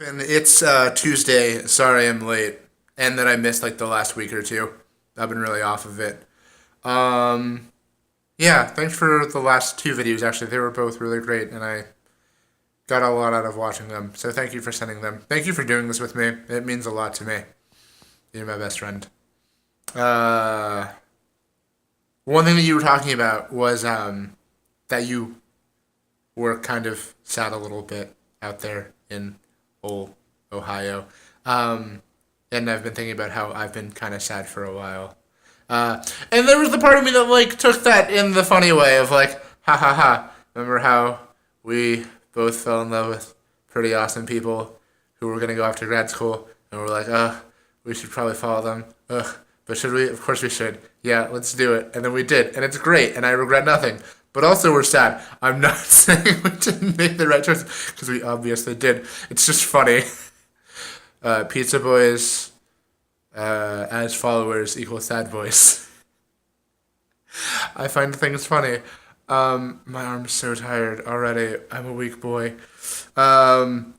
And it's Tuesday. Sorry I'm late, and that I missed like the last week or two. I've been really off of it. Um, yeah, thanks for the last two videos. Actually, they were both really great, and I got a lot out of watching them. So thank you for sending them. Thank you for doing this with me. It means a lot to me. You're my best friend. Uh, One thing that you were talking about was that you were kind of sad a little bit out there in old Ohio. Um, and I've been thinking about how I've been kind of sad for a while. And there was the part of me that like took that in the funny way of like, ha ha ha. Remember how we both fell in love with pretty awesome people who were gonna go off to grad school, and we're like, we should probably follow them. Ugh, but should we? Of course we should. Yeah, let's do it. And then we did, and it's great, and I regret nothing. But also we're sad. I'm not saying we didn't make the right choice because we obviously did. It's just funny. Pizza Boys as followers equals sad boys. I find things funny. My arm's so tired already. I'm a weak boy. Um,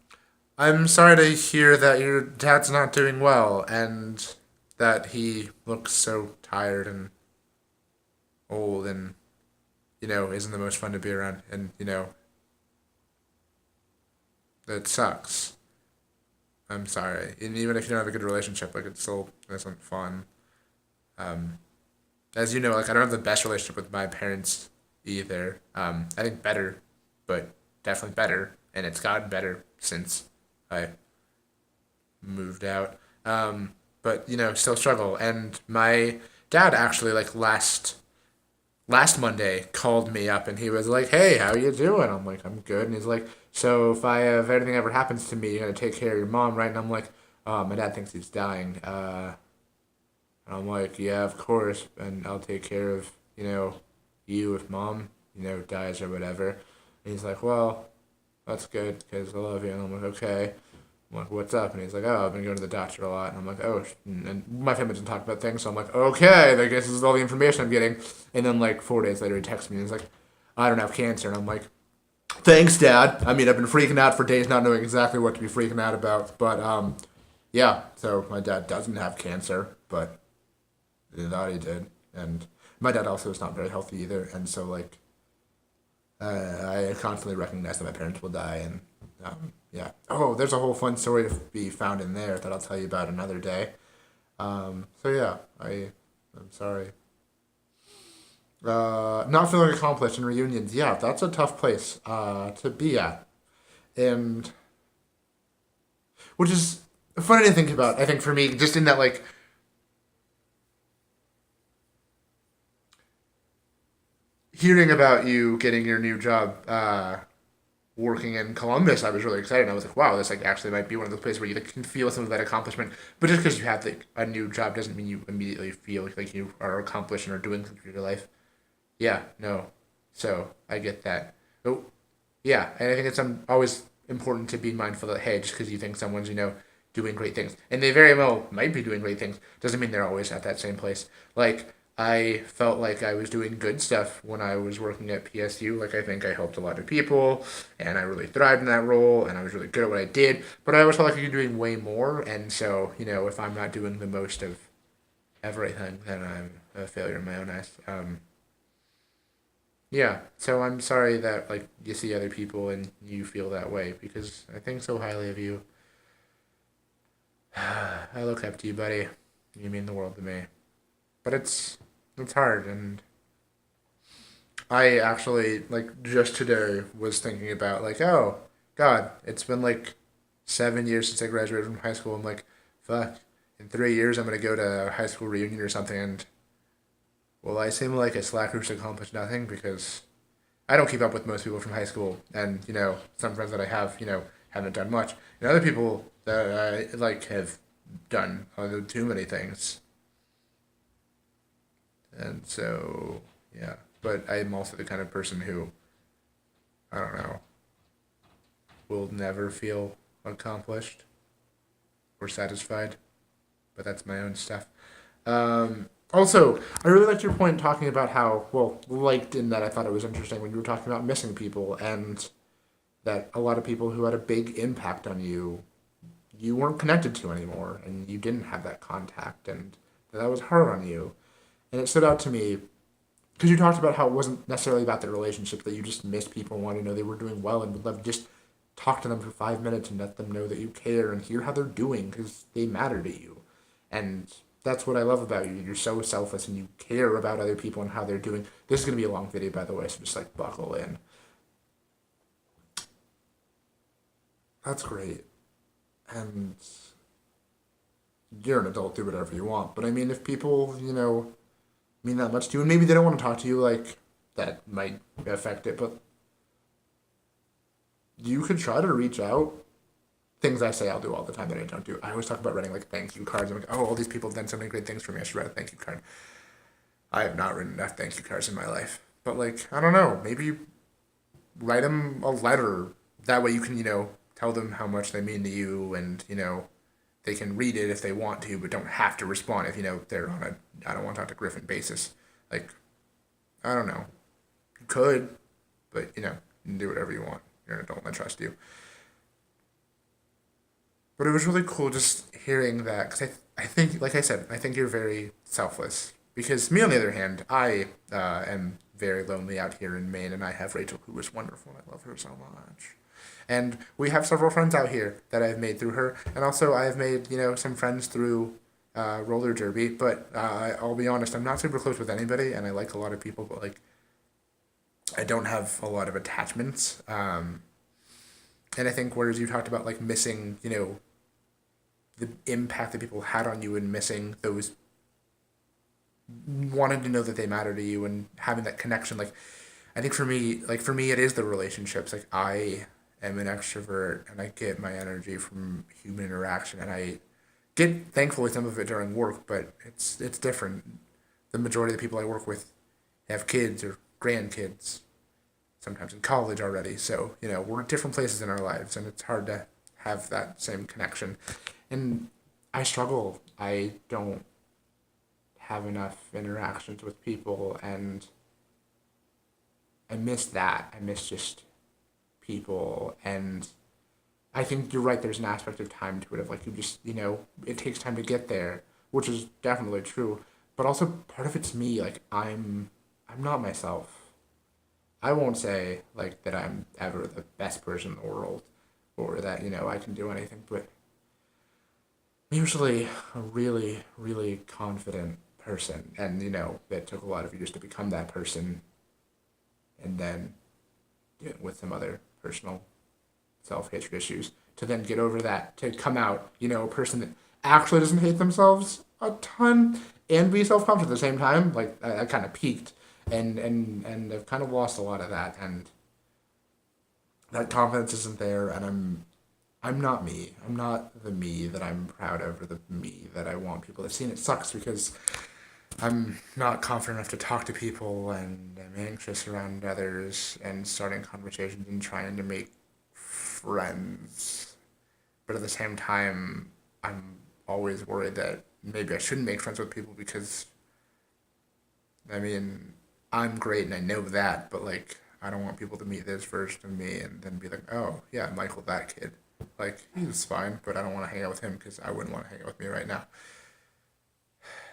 I'm sorry to hear that your dad's not doing well and that he looks so tired and old and, isn't the most fun to be around. And, it sucks. I'm sorry. And even if you don't have a good relationship, like, it still isn't fun. Um, as you know, like, I don't have the best relationship with my parents either. I think better, but definitely better. And it's gotten better since I moved out. But still struggle. And my dad actually like last Monday called me up and he was like, "Hey, how you doing?" I'm like, "I'm good." And he's like, "So if anything ever happens to me, you're gonna take care of your mom, right?" And I'm like, "Oh, my dad thinks he's dying." And I'm like, "Yeah, of course, and I'll take care of you if mom dies or whatever." And he's like, "Well, that's good because I love you." And I'm like, "Okay." I'm like, "What's up?" And he's like, "Oh, I've been going to the doctor a lot." And I'm like, "Oh," and my family doesn't talk about things, so I'm like, "Okay, I guess this is all the information I'm getting." And then like 4 days later, he texts me and he's like, "I don't have cancer," and I'm like, "Thanks, Dad." I mean, I've been freaking out for days, not knowing exactly what to be freaking out about, but yeah. So my dad doesn't have cancer, but he thought he did, and my dad also is not very healthy either, and so like I constantly recognize that my parents will die, and yeah. Oh, there's a whole fun story to be found in there that I'll tell you about another day. So yeah, I'm sorry. Not feeling accomplished in reunions. Yeah, that's a tough place to be at, and which is funny to think about. I think for me, just in that like hearing about you getting your new job working in Columbus, I was really excited. I was like, wow, this like actually might be one of those places where you like, can feel some of that accomplishment. But just because you have like a new job doesn't mean you immediately feel like you are accomplished and are doing something with your life. Yeah, no. So I get that. Oh, yeah, and I think it's always important to be mindful that hey, just because you think someone's doing great things, and they very well might be doing great things, doesn't mean they're always at that same place. Like I felt like I was doing good stuff when I was working at PSU. Like I think I helped a lot of people, and I really thrived in that role, and I was really good at what I did. But I always felt like I could be doing way more, and so if I'm not doing the most of everything, then I'm a failure in my own eyes. Yeah, so I'm sorry that like you see other people and you feel that way because I think so highly of you. I look up to you, buddy. You mean the world to me. But it's hard, and I actually like just today was thinking about like, oh God, it's been like 7 years since I graduated from high school. I'm like, fuck. In 3 years, I'm gonna go to a high school reunion or something, and well, I seem like a slacker who's accomplished nothing because I don't keep up with most people from high school, and some friends that I have, haven't done much, and other people that I like have done too many things, and so yeah. But I'm also the kind of person who I don't know will never feel accomplished or satisfied, but that's my own stuff. Also, I really liked your point talking about how well liked in that I thought it was interesting when you were talking about missing people and that a lot of people who had a big impact on you. you weren't connected to anymore, and you didn't have that contact, and that was hard on you. And it stood out to me because you talked about how it wasn't necessarily about the relationship, that you just missed people and wanted to know they were doing well and would love to just talk to them for 5 minutes and let them know that you care and hear how they're doing because they matter to you. And that's what I love about you. You're so selfless and you care about other people and how they're doing. This is going to be a long video, by the way, so just like buckle in. That's great. And you're an adult, do whatever you want. But I mean, if people, mean that much to you, and maybe they don't want to talk to you, like, that might affect it, but you could try to reach out. Things I say I'll do all the time that I don't do. I always talk about writing, like, thank you cards. I'm like, oh, all these people have done so many great things for me. I should write a thank you card. I have not written enough thank you cards in my life. But, like, I don't know. Maybe write them a letter. That way you can, tell them how much they mean to you and, they can read it if they want to, but don't have to respond if, they're on a I don't want to talk to Griffin basis. Like, I don't know. You could, but, you can do whatever you want. You're an adult and I trust you. But it was really cool just hearing that, because I think, like I said, I think you're very selfless. Because me, on the other hand, I am very lonely out here in Maine, and I have Rachel, who is wonderful, and I love her so much. And we have several friends out here that I've made through her, and also I've made, some friends through roller derby, but I'll be honest, I'm not super close with anybody, and I like a lot of people, but, like, I don't have a lot of attachments. And I think whereas you talked about, like, missing, the impact that people had on you and missing those, wanting to know that they matter to you and having that connection, like, I think for me, it is the relationships. Like, I am an extrovert and I get my energy from human interaction, and I get, thankfully, some of it during work, but it's different. The majority of the people I work with have kids or grandkids, sometimes in college already. So, we're at different places in our lives, and it's hard to have that same connection. And I struggle. I don't have enough interactions with people, and I miss that. I miss just people. And I think you're right. There's an aspect of time to it, of, like, you just, it takes time to get there, which is definitely true. But also part of it's me. Like, I'm not myself. I won't say, like, that I'm ever the best person in the world, or that, I can do anything, but I'm usually a really, really confident person. And, it took a lot of years to become that person, and then with some other personal self-hatred issues, to then get over that, to come out, a person that actually doesn't hate themselves a ton and be self-confident at the same time. Like, I kind of peaked, and I've kind of lost a lot of that, and that confidence isn't there, and I'm not me. I'm not the me that I'm proud of, or the me that I want people to see. And it sucks because I'm not confident enough to talk to people, and I'm anxious around others and starting conversations and trying to make friends. But at the same time, I'm always worried that maybe I shouldn't make friends with people because, I mean, I'm great and I know that, but, like, I don't want people to meet this version of me and then be like, oh, yeah, Michael, that kid. Like, he's fine, but I don't want to hang out with him because I wouldn't want to hang out with me right now.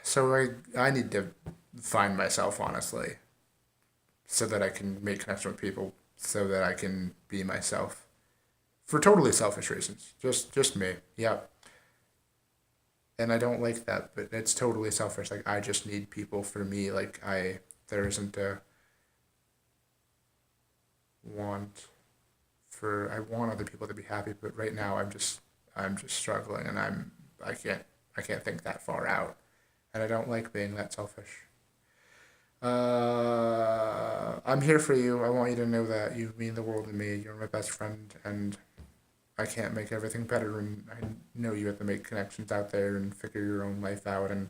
So I need to find myself, honestly, so that I can make connection with people, so that I can be myself for totally selfish reasons. Just me. Yeah. And I don't like that, but it's totally selfish. Like, I just need people for me. Like, there isn't a want I want other people to be happy, but right now I'm just struggling, and I can't think that far out, and I don't like being that selfish. I'm here for you. I want you to know that you mean the world to me. You're my best friend, and I can't make everything better, and I know you have to make connections out there and figure your own life out and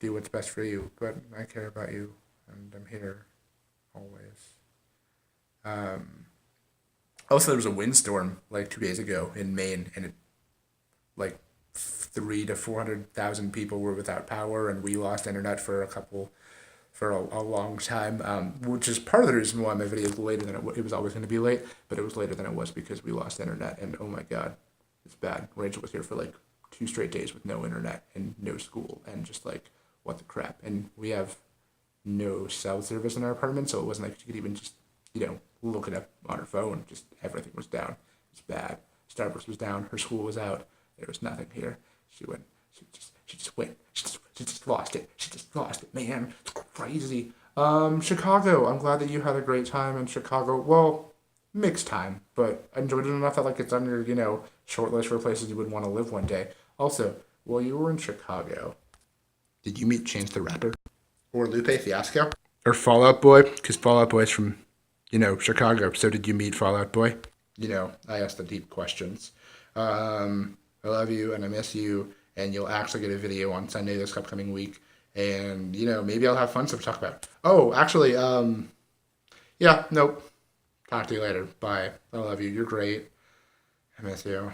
do what's best for you. But I care about you, and I'm here always. Um, Also, there was a windstorm like 2 days ago in Maine, and like 300 to 400,000 people were without power, and we lost internet for a long time. Which is part of the reason why my video is later than it was always going to be late, but it was later than it was because we lost internet, and oh my god, It's bad. Rachel was here for like 2 straight days with no internet and no school and just like, what the crap. And we have no cell service in our apartment, so it wasn't like she could even just, look it up on her phone. Just everything was down. It's bad. Starbucks was down. Her school was out. There was nothing here. She went. She just went. She just lost it. She just lost it, man. It's crazy. Chicago. I'm glad that you had a great time in Chicago. Well, mixed time, but I enjoyed it enough that like it's on your, short list for places you would want to live one day. Also, while you were in Chicago, did you meet Chance the Rapper? Or Lupe Fiasco? Or Fall Out Boy? Because Fall Out Boy's from, Chicago. So did you meet Fall Out Boy? I ask the deep questions. I love you and I miss you. And you'll actually get a video on Sunday this upcoming week. And, maybe I'll have fun stuff to talk about. Oh, actually, yeah, nope. Talk to you later. Bye. I love you. You're great. I miss you.